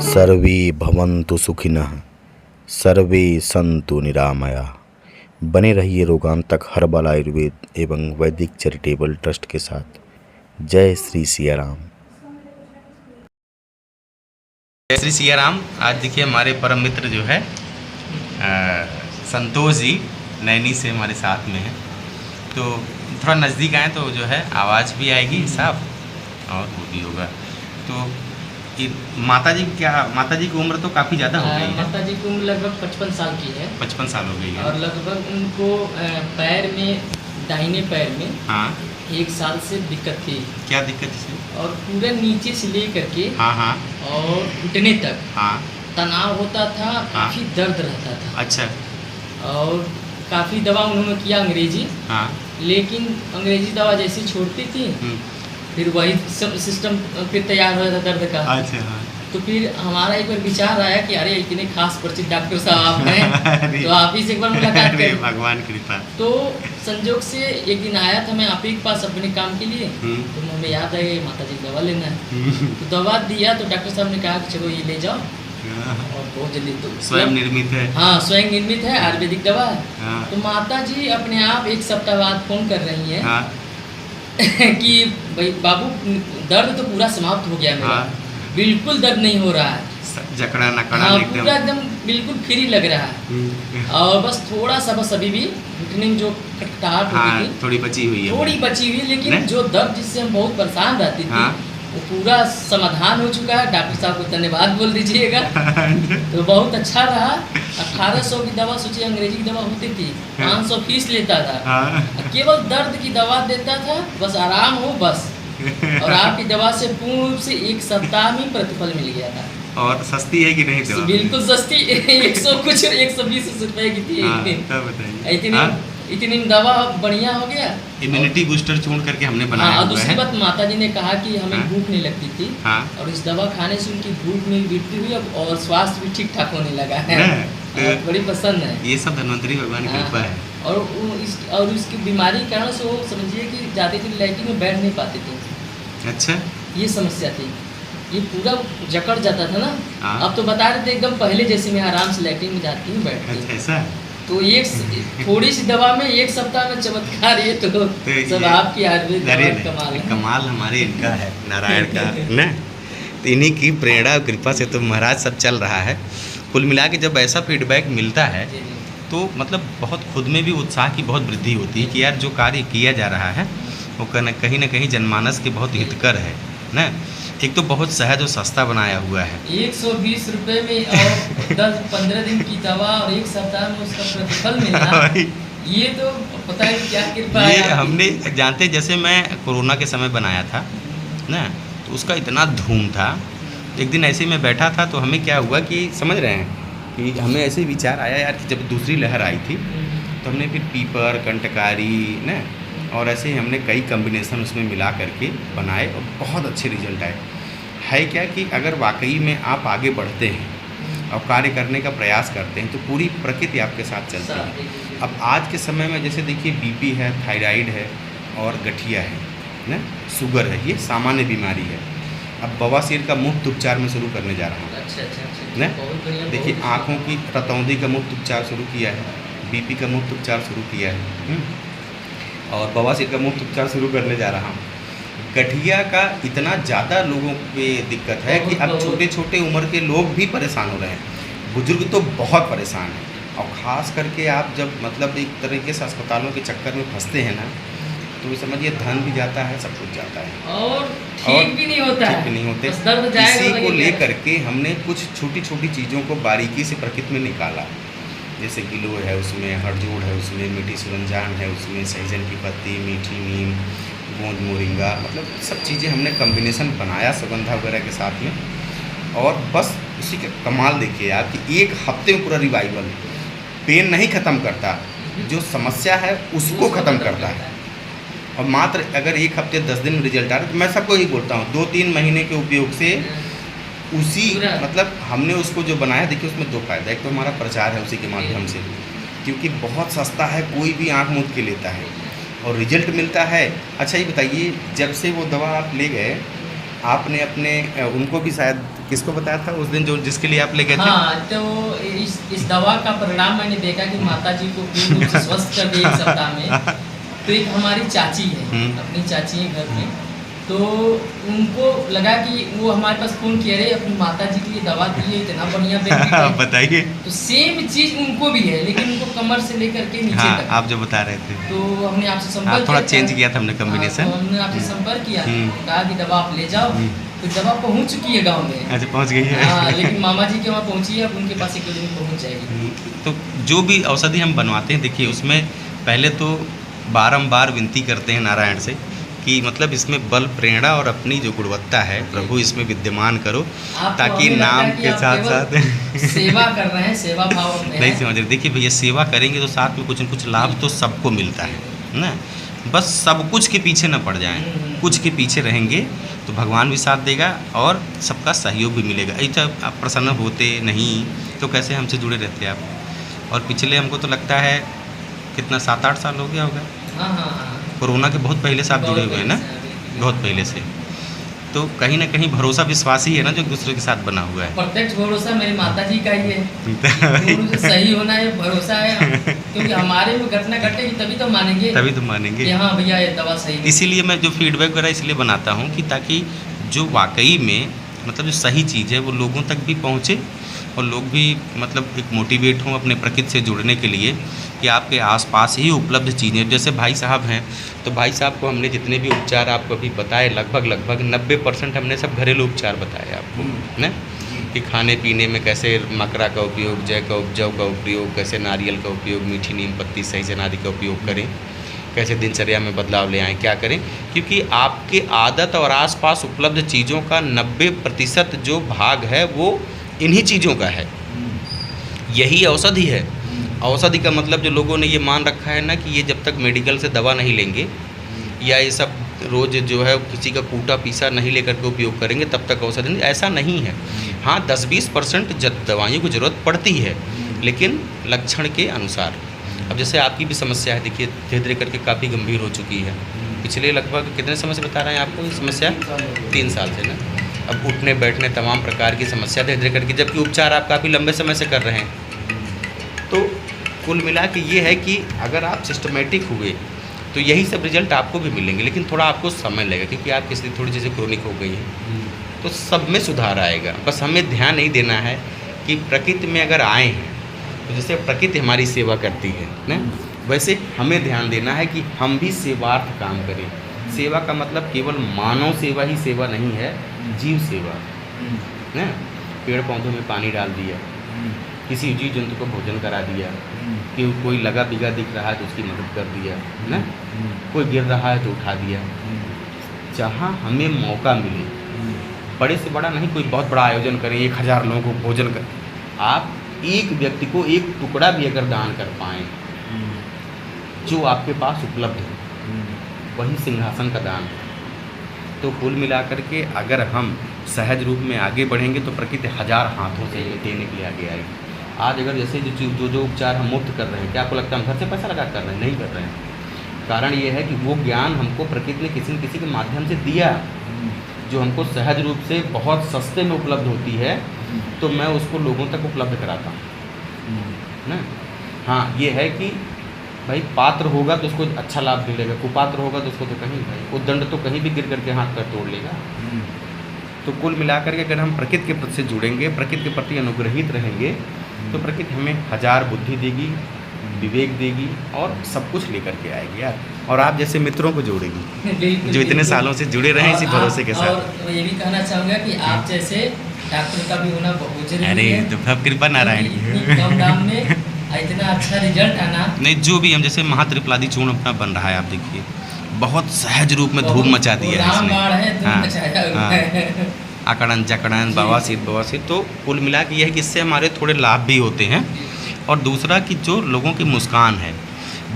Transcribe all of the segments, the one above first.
सर्वे भवन्तु सुखिनः, सर्वे सन्तु निरामया। बने रहिए रोगांतक हर्बल आयुर्वेद एवं वैदिक चैरिटेबल ट्रस्ट के साथ। जय श्री सिया राम। जय श्री सिया राम। आज देखिए हमारे परम मित्र जो है संतोष जी नैनी से हमारे साथ में है, तो थोड़ा नज़दीक आए तो जो है आवाज़ भी आएगी साफ और वो भी होगा। तो माता जी की उम्र तो काफ़ी ज़्यादा हो गई है। माता जी की उम्र लगभग 55 साल की है। 55 साल हो गई है। और लगभग उनको पैर में, दाहिने पैर में हाँ 1 साल से दिक्कत थी। क्या दिक्कत थी? और पूरे नीचे से ले करके हाँ और घुटने तक हाँ तनाव होता था, काफ़ी दर्द रहता था। अच्छा। और काफ़ी दवा उन्होंने किया अंग्रेजी, हाँ लेकिन अंग्रेजी दवा जैसी छोड़ती थी फिर वही सिस्टम फिर तैयार हो जाता दर्द का। अच्छा हाँ। तो फिर हमारा एक बार विचार आया कि अरे इतने खास परिचित डॉक्टर साहब आप हैं तो आप ही से एक बार मुलाकात करें। भगवान कृपा। तो संजोग से एक दिन आया था मैं आप ही के पास अपने काम के लिए, तो हमें याद आया माता जी दवा लेना है। तो दवा दिया तो डॉक्टर साहब ने कहा कि चलो ये ले जाओ, और बहुत जल्दी तो स्वयं निर्मित है। हाँ स्वयं निर्मित है, आयुर्वेदिक दवा है। हाँ। तो माता जी अपने आप 1 सप्ताह बाद फोन कर रही है हाँ। कि भाई बाबू दर्द तो पूरा समाप्त हो गया मेरा। हाँ। बिल्कुल दर्द नहीं हो रहा है, जकड़ा नकड़ा हाँ एकदम। पूरा एकदम बिल्कुल फ्री लग रहा है। और बस थोड़ा सा बस अभी भी घुटने में जो खटखटाहट हाँ, होती थी थोड़ी बची हुई है। थोड़ी बची हुई, लेकिन नहीं? जो दर्द जिससे हम बहुत परेशान रहती थी हाँ। वो पूरा समाधान हो चुका है। डॉक्टर साहब को धन्यवाद बोल दीजिएगा। तो बहुत अच्छा रहा। 1800 की दवा, सोचिए अंग्रेजी की दवा होती थी 500 फीस लेता था। हाँ। केवल दर्द की दवा देता था, बस आराम हो बस। और आपकी दवा से पूर्ण रूप से 1 सप्ताह में प्रतिफल मिल गया था। और सस्ती है कि नहीं दवा? बिल्कुल सस्ती 100 कुछ 120 रुपए की थी। हाँ, तब बताइए। इतनी दवा बढ़िया हो गया। इम्यूनिटी बूस्टर चुन करके हमने बनाया हाँ, और हुआ दूसरी है। बात माता जी ने कहा कि हमें हाँ। भूख नहीं लगती थी। हाँ। और इस दवा खाने से उनकी भूख में वृद्धि हुई और स्वास्थ्य भी ठीक ठाक होने लगा है। नहीं, बड़ी पसंद है ये सब धन्वंतरी भगवान की कृपा है। और उसकी बीमारी के कारण से वो समझिए कि ज़्यादा देर लाइटिंग में बैठ नहीं पाते थे। अच्छा। ये समस्या थी, ये पूरा जकड़ जाता था ना। हाँ। अब तो बता रहे थे एकदम पहले जैसे मैं आराम से लाइटिंग में जाती हूँ बैठती अच्छा हूँ। ऐसा है। तो एक थोड़ी सी दवा में 1 सप्ताह में चमत्कार, ये तो सब आपकी आयुर्वेद कमाल है। कमाल हमारे इनका है, नारायण का ना। तो इन्हीं की प्रेरणा और कृपा से तो महाराज सब चल रहा है। कुल मिला के जब ऐसा फीडबैक मिलता है तो मतलब बहुत खुद में भी उत्साह की बहुत वृद्धि होती है कि यार जो कार्य किया जा रहा है वो कहीं ना कहीं जनमानस के बहुत हितकर है ना। एक तो बहुत सहज और सस्ता बनाया हुआ है। 120 रुपए में और 10-15 दिन की दवा और 1 सप्ताह में उसका प्रतिफल मिलना, ये तो पता है क्या कृपा है। ये हमने जानते, जैसे मैं कोरोना के समय बनाया था ना, तो उसका इतना धूम था। एक दिन ऐसे ही मैं बैठा था तो हमें क्या हुआ कि समझ रहे हैं कि हमें ऐसे विचार आया यार कि जब दूसरी लहर आई थी तो हमने फिर पीपर, कंटकारी ना और ऐसे ही हमने कई कम्बिनेशन उसमें मिला करके बनाए और बहुत अच्छे रिजल्ट आए। है क्या कि अगर वाकई में आप आगे बढ़ते हैं और कार्य करने का प्रयास करते हैं तो पूरी प्रकृति आपके साथ चलती है। अब आज के समय में जैसे देखिए बीपी है, थायराइड है और गठिया है ना, शुगर है, ये सामान्य बीमारी है। अब बवासीर का मुफ्त उपचार में शुरू करने जा रहा हूँ। अच्छा ना देखिए आँखों की रतौंधी का मुफ्त उपचार शुरू किया है, बीपी का मुफ्त उपचार शुरू किया है और बवासीर का मुफ्त उपचार शुरू करने जा रहा हूँ। गठिया का इतना ज़्यादा लोगों पे दिक्कत है कि अब छोटे छोटे उम्र के लोग भी परेशान हो रहे हैं, बुजुर्ग तो बहुत परेशान हैं। और ख़ास करके आप जब मतलब एक तरीके से अस्पतालों के चक्कर में फंसते हैं ना तो समझिए धन भी जाता है, सब कुछ जाता है और ठीक भी नहीं होता है। ठीक भी नहीं होते। बस दर्द जाएगा इसी को लेकर के हमने कुछ छोटी छोटी चीज़ों को बारीकी से प्रकृति में निकाला। जैसे गिलोय है, उसमें हरजोड़ है, उसमें मीठी सुरंजान है, उसमें सहजन की पत्ती, मीठी नीम, गोंद मोरिंगा, मतलब सब चीज़ें हमने कम्बिनेशन बनाया सुगंधा वगैरह के साथ में। और बस उसी का कमाल देखिए आप कि 1 हफ्ते में पूरा रिवाइवल। पेन नहीं ख़त्म करता, जो समस्या है उसको ख़त्म करता है। और मात्र अगर 1 हफ्ते 10 दिन में रिजल्ट आ रहा है तो मैं सबको यही बोलता हूँ 2-3 महीने के उपयोग से उसी मतलब हमने उसको जो बनाया, देखिए उसमें 2 फायदा। एक तो हमारा प्रचार है उसी के माध्यम से, क्योंकि बहुत सस्ता है, कोई भी आँख मूंद के लेता है और रिजल्ट मिलता है। अच्छा ये बताइए, जब से वो दवा आप ले गए, आपने अपने उनको भी शायद किसको बताया था उस दिन जो जिसके लिए आप ले गए थे? हाँ, तो इस दवा का परिणाम मैंने देखा कि माता जी को पूर्ण रूप से स्वस्थ कर दिया 1 सप्ताह में। तो एक हमारी चाची है, अपनी चाची है घर में, तो उनको लगा कि वो हमारे पास फ़ोन किए रहे अपनी माता जी के लिए दवा दी है, इतना बढ़िया बेनिफिट है। बताइए। तो सेम चीज़ उनको भी है, लेकिन उनको कमर से लेकर के नीचे हाँ, तक। आप जो बता रहे थे, तो हमने आपसे संपर्क थोड़ा किया चेंज था। किया था हमने कॉम्बिनेशन। हाँ, तो हमने आपसे संपर्क किया, कहा कि दवा आप ले जाओ। तो दवा पहुंच चुकी है गांव में। अच्छा, पहुंच गई है। हाँ, लेकिन मामा जी के वहाँ पहुंची है, अब उनके पास 1 दिन पहुंच जाएगी। तो जो भी औषधि हम बनवाते हैं, देखिए उसमें पहले तो बारंबार विनती करते हैं नारायण से कि मतलब इसमें बल, प्रेरणा और अपनी जो गुणवत्ता है प्रभु इसमें विद्यमान करो, आप ताकि हमें लगता नाम है कि के आप साथ केवल साथ सेवा कर रहे हैं, सेवा भाव अपने नहीं हैं। समझ रहे। देखिए भैया, सेवा करेंगे तो साथ में कुछ न कुछ लाभ तो सबको मिलता है ना। बस सब कुछ के पीछे न पड़ जाएं, कुछ के पीछे रहेंगे तो भगवान भी साथ देगा और सबका सहयोग भी मिलेगा। ऐसा आप प्रसन्न होते नहीं तो कैसे हमसे जुड़े रहते आप। और पिछले हमको तो लगता है कितना 7-8 साल हो गया होगा, हाँ हाँ हाँ, कोरोना के बहुत पहले से आप जुड़े हुए हैं ना, बहुत पहले से। तो कहीं ना कहीं भरोसा विश्वास ही है ना जो एक दूसरे के साथ बना हुआ है। प्रत्यक्ष भरोसा मेरी माता जी का ही है। उनसे सही होना है, भरोसा है, क्योंकि हमारे में घटना घटेगी तभी तो मानेंगे, तभी तो मानेंगे। कि हाँ भैया ये दवा सही है। इसीलिए मैं जो फीडबैक वगैरह इसलिए बनाता हूँ कि ताकि जो वाकई में मतलब जो सही चीज़ है वो लोगों तक भी पहुँचे और लोग भी मतलब एक मोटिवेट हों अपने प्रकृति से जुड़ने के लिए कि आपके आसपास ही उपलब्ध चीज़ें। जैसे भाई साहब हैं, तो भाई साहब को हमने जितने भी उपचार आपको अभी बताए, लगभग 90% हमने सब घरेलू उपचार बताए आपको ना, कि खाने पीने में कैसे मकरा का उपयोग, जौ का उपयोग, कैसे नारियल का उपयोग, मीठी नीम पत्ती, सहीजन आदि का उपयोग करें, कैसे दिनचर्या में बदलाव ले आएँ, क्या करें। क्योंकि आपके आदत और आसपास उपलब्ध चीज़ों का 90% जो भाग है वो इन्हीं चीज़ों का है। यही औषधि है। औषधि का मतलब जो लोगों ने ये मान रखा है ना कि ये जब तक मेडिकल से दवा नहीं लेंगे या ये सब रोज़ जो है किसी का कूटा पीसा नहीं लेकर के उपयोग करेंगे तब तक औषधि नहीं, ऐसा नहीं है। हाँ, 10-20% दवाइयों की ज़रूरत पड़ती है, लेकिन लक्षण के अनुसार। अब जैसे आपकी भी समस्या है, देखिए धीरे धीरे करके काफ़ी गंभीर हो चुकी है। पिछले लगभग कितने समय से बता रहे हैं आपको ये समस्या? 3 साल से ना। अब उठने बैठने तमाम प्रकार की समस्या धीरे धीरे करके, जबकि उपचार आप काफ़ी लंबे समय से कर रहे हैं। तो कुल मिला के ये है कि अगर आप सिस्टमेटिक हुए तो यही सब रिजल्ट आपको भी मिलेंगे, लेकिन थोड़ा आपको समय लगेगा क्योंकि आप किसी थोड़ी चीज़ें क्रोनिक हो गई हैं। तो सब में सुधार आएगा। बस हमें ध्यान नहीं देना है कि प्रकृति में अगर आए हैं तो जैसे प्रकृति हमारी सेवा करती है ना, वैसे हमें ध्यान देना है कि हम भी सेवार्थ काम करें। सेवा का मतलब केवल मानव सेवा ही सेवा नहीं है, जीव सेवा ना। पेड़ पौधों में पानी डाल दिया, किसी जीव जंतु को भोजन करा दिया, कि कोई लगा बिगा दिख रहा है तो उसकी मदद कर दिया ना, कोई गिर रहा है तो उठा दिया। जहाँ हमें मौका मिले, बड़े से बड़ा नहीं कोई बहुत बड़ा आयोजन करें, 1000 लोगों को भोजन करें, आप एक व्यक्ति को एक टुकड़ा भी अगर दान कर पाएँ जो आपके पास उपलब्ध है, वही सिंहासन का दान है। तो कुल मिलाकर के अगर हम सहज रूप में आगे बढ़ेंगे तो प्रकृति 1000 हाथों से देने के लिए आगे आएगी। आज अगर जैसे जो उपचार हम मुफ्त कर रहे हैं, क्या आपको लगता है हम घर से पैसा लगा कर रहे हैं? नहीं कर रहे हैं। कारण ये है कि वो ज्ञान हमको प्रकृति ने किसी न किसी के माध्यम से दिया, जो हमको सहज रूप से बहुत सस्ते में उपलब्ध होती है, तो मैं उसको लोगों तक उपलब्ध कराता हूँ ना। हाँ, ये है कि भाई पात्र होगा तो उसको अच्छा लाभ मिलेगा, कुपात्र होगा तो उसको तो कहीं वो दंड तो कहीं भी गिर करके हाथ पैर तोड़ लेगा। तो कुल मिलाकर के अगर हम प्रकृति के प्रति से जुड़ेंगे, प्रकृति के प्रति अनुग्रहित रहेंगे, तो प्रकृति हमें 1000 बुद्धि देगी, विवेक देगी और सब कुछ लेकर के आएगी यार। और आप जैसे मित्रों को जोड़ेगी जो इतने सालों से जुड़े रहे इसी भरोसे के साथ। और ये भी कहना चाहूँगा कि आप जैसे डॉक्टर का भी होना बहुत जरूरी है। अरे तो सब कृपा नारायण इतनी कम दाम में इतना अच्छा रिजल्ट आना। नहीं, जो भी हम जैसे महात्रिपलादी चूर्ण अपना बन रहा है, आप देखिए बहुत सहज रूप में धूम मचा दिया है इसने। हाँ, आकड़न जकड़न बवासीर। तो कुल मिला के यह है कि इससे हमारे थोड़े लाभ भी होते हैं। और दूसरा कि जो लोगों की मुस्कान है,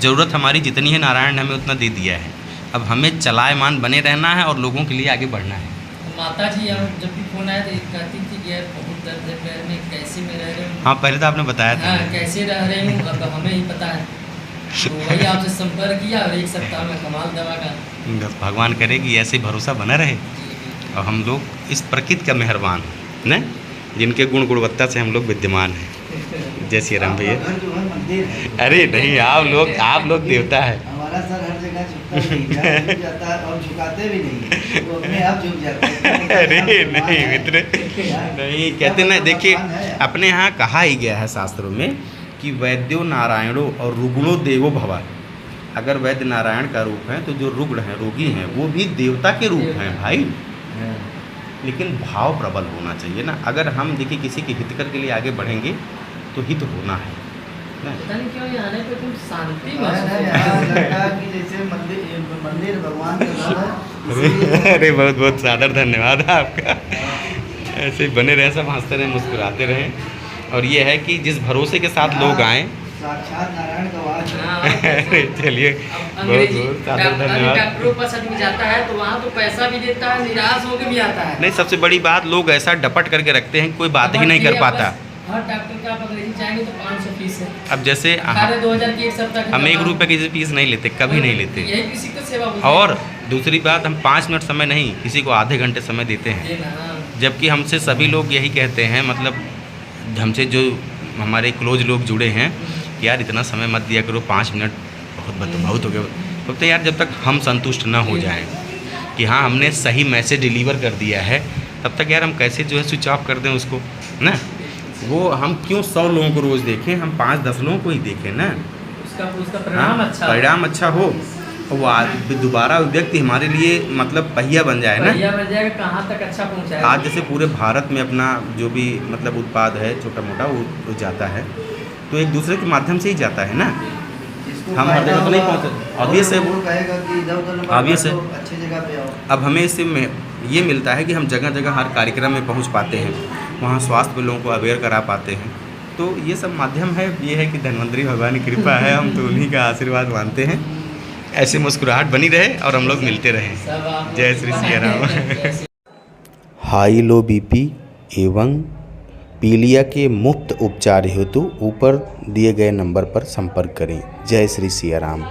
ज़रूरत हमारी जितनी है नारायण ने हमें उतना दे दिया है। अब हमें चलायमान बने रहना है और लोगों के लिए आगे बढ़ना है। माता जी जब भी फोन आया तो कहती थी कि यार बहुत दर्द है पैर में, कैसे मैं रह रहा हूँ। हाँ पहले तो आपने बताया था। हाँ, कैसे रह रहे हूँ अब हमें ही पता है। तो वही आपसे संपर्क किया और 1 सप्ताह में कमाल दवा का। बस भगवान करे कि ऐसे भरोसा बना रहे और हम लोग इस प्रकृति का मेहरबान न, जिनके गुण गुणवत्ता से हम लोग विद्यमान हैं। जय श्री राम भैया। घर जो है मंदिर है। अरे नहीं, आप लोग देवता है। हमारा सर हर जगह झुकता नहीं है, झुक जाता है और झुकाते भी नहीं है, वो अपने आप झुक जाते हैं। अरे नहीं मित्र, नहीं कहते ना, देखिए अपने यहाँ कहा ही गया है शास्त्रों में कि वैद्यो नारायणो और रुग्णो देवो भवा। अगर वैद्य नारायण का रूप है तो जो रुग्ण हैं, रोगी हैं, वो भी देवता के रूप हैं भाई। लेकिन भाव प्रबल होना चाहिए ना। अगर हम देखिए किसी के हितकर के लिए आगे बढ़ेंगे तो हित होना है ना। पता नहीं क्यों यहाँ आने पे तुम शांति है महसूस ना, होती यहाँ है। लगता है कि जैसे मंदिर भगवान का घर है, इसलिए अरे बहुत बहुत सादर धन्यवाद आपका। ऐसे ही बने रहें, सब हंसते रहें, मुस्कुराते रहें। और ये है कि जिस भरोसे के साथ लोग आएँ, साक्षात नारायण का वास है। हाँ, अरे चलिए अब बहुत अंग्रेजी बहुत सादर धन्यवाद। डॉक्टरों के पास आदमी जाता है तो वहाँ तो पैसा भी देता है, निराश होकर भी आता है। नहीं, सबसे बड़ी बात लोग ऐसा डपट करके रखते हैं, कोई बात ही नहीं कर पाता। हर डॉक्टर का आप अंग्रेजी चाहेंगे तो 500 फीस है। अब जैसे 2000 की 1 सप्ताह की हम दवा। 1 रुपये की फीस नहीं लेते, कभी नहीं लेते। यही किसी को सेवा बोलते हैं। और दूसरी बात, हम 5 मिनट समय नहीं, किसी को आधे घंटे समय देते हैं। ये ना, जबकि हमसे सभी लोग यही कहते हैं, मतलब हमसे जो हमारे क्लोज लोग जुड़े हैं कि यार इतना समय मत दिया करो, 5 मिनट बहुत हो गया। बोलते हैं यार जब तक हम संतुष्ट ना हो जाएं कि हाँ हमने सही मैसेज डिलीवर कर दिया है, तब तक यार हम कैसे जो है स्विच ऑफ कर दें उसको ना। वो हम क्यों 100 लोगों को रोज़ देखें, हम 5-10 लोगों को ही देखें ना। उसका परिणाम अच्छा हो। परिणाम अच्छा हो और वो दोबारा व्यक्ति हमारे लिए मतलब पहिया बन जाए ना। बढ़िया बन जाएगा, कहाँ तक अच्छा पहुँचाएगा। आज जैसे पूरे भारत में अपना जो भी मतलब उत्पाद है छोटा मोटा वो जाता है, तो एक दूसरे के माध्यम से ही जाता है ना। जिसको हम हर जगह तो नहीं फायदा पहुँचते, होगा, ऑब्वियस है। वो कहेगा कि इधर-उधर मत Obvious है। बैठो, अच्छी जगह पे आओ। अब हमें इससे ये मिलता है कि हम जगह जगह हर कार्यक्रम में पहुंच पाते हैं, वहाँ स्वास्थ्य पे लोगों को अवेयर करा पाते हैं। तो ये सब माध्यम है। ये है कि धन्वंतरी भगवान की कृपा है, हम तो उन्हीं का आशीर्वाद मानते हैं। ऐसे मुस्कुराहट बनी रहे और हम लोग मिलते रहें। सब आप जय श्री सिया राम। जय श्री हाई लो बीपी एवं पीलिया के मुफ्त उपचार हेतु ऊपर दिए गए नंबर पर संपर्क करें। जय श्री सिया राम।